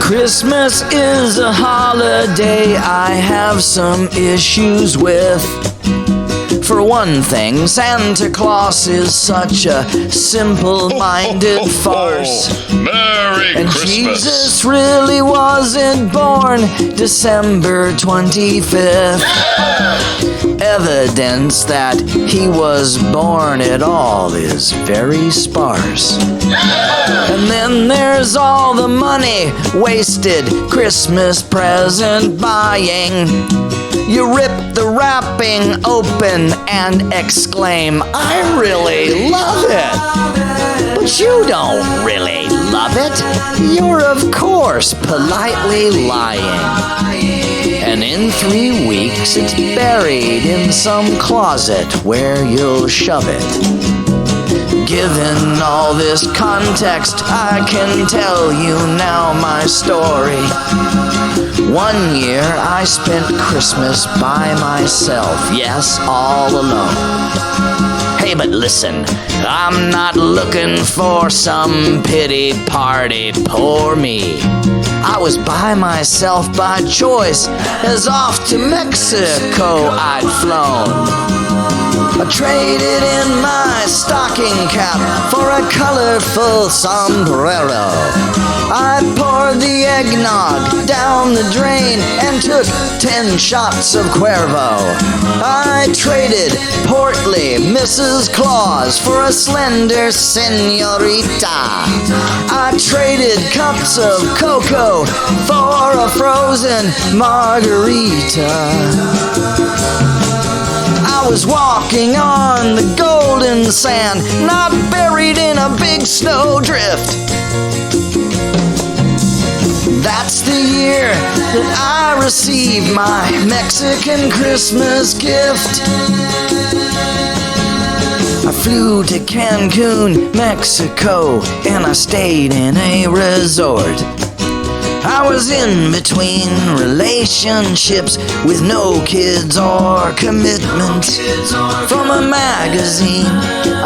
Christmas is a holiday I have some issues with. For one thing, Santa Claus is such a simple-minded farce. Merry And Christmas! Jesus really wasn't born December 25th. Evidence that he was born at all is very sparse. And then there's all the money wasted Christmas present buying. You rip the wrapping open and exclaim, "I really love it." But you don't really love it. You're of course politely lying. And in 3 weeks it's buried in some closet where you'll shove it. Given all this context, I can tell you now my story. One year I spent Christmas by myself, yes, all alone. Hey, but listen, I'm not looking for some pity party, poor me. I was by myself by choice, as off to Mexico I'd flown. I traded in my stocking cap for a colorful sombrero. I poured the eggnog down the drain and took 10 shots of Cuervo. I traded portly Mrs. Claus for a slender senorita. I traded cups of cocoa for a frozen margarita. I was walking on the golden sand, not buried in a big snowdrift. That's the year that I received my Mexican Christmas gift. I flew to Cancun, Mexico, and I stayed in a resort. I was in between relationships with no kids or commitments. From a magazine,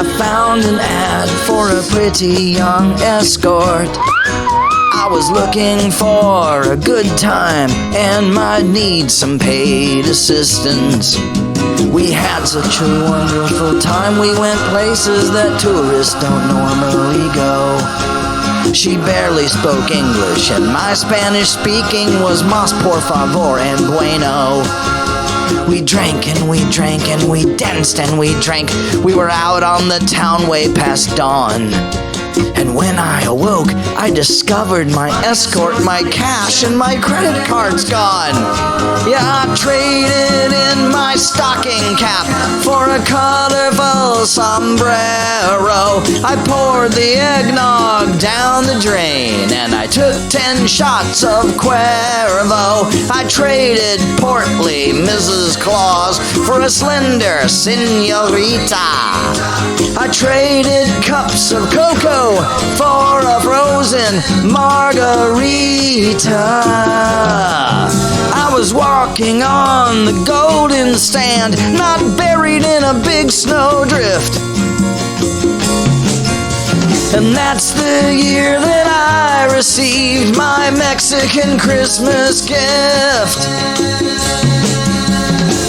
I found an ad for a pretty young escort. I was looking for a good time and might need some paid assistance. We had such a wonderful time, we went places that tourists don't normally go. She barely spoke English, and my Spanish speaking was mas por favor and bueno. We drank and we drank and we danced and we drank. We were out on the town way past dawn. And when I awoke, I discovered my escort, my cash, and my credit card's gone. Yeah, I traded in my stocking cap for a colorful sombrero. I poured the eggnog down the drain, and I took 10 shots of Cuervo. I traded portly Mrs. Claus for a slender senorita. I traded cups of cocoa for a frozen margarita. I was walking on the golden sand, not buried in a big snowdrift. And that's the year that I received my Mexican Christmas gift.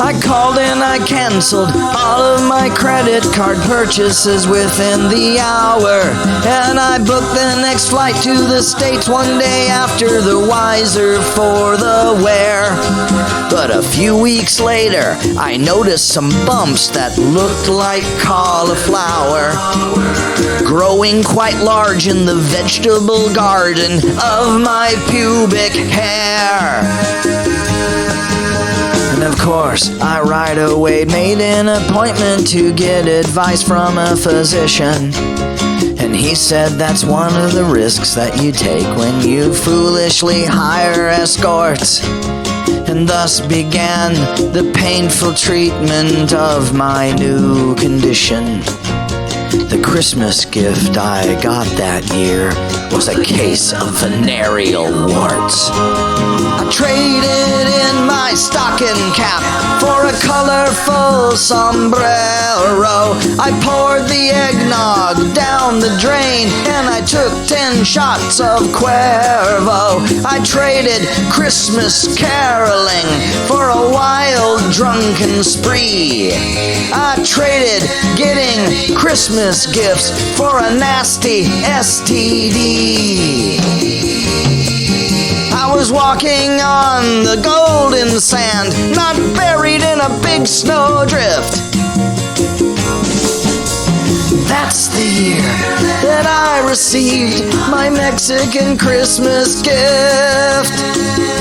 I called and I canceled all of my credit card purchases within the hour. And I booked the next flight to the States one day after, the wiser for the wear. But a few weeks later, I noticed some bumps that looked like cauliflower, growing quite large in the vegetable garden of my pubic hair. And of course, I right away made an appointment to get advice from a physician. And he said that's one of the risks that you take when you foolishly hire escorts. And thus began the painful treatment of my new condition. The Christmas gift I got that year was a case of venereal warts. I traded in my stocking cap for a colorful sombrero. I poured the eggnog down the drain and I took 10 shots of Cuervo. I traded Christmas caroling for a wild drunken spree. I traded getting Christmas gifts for a nasty STD. I was walking on the golden sand, not buried in a big snowdrift. That's the year that I received my Mexican Christmas gift.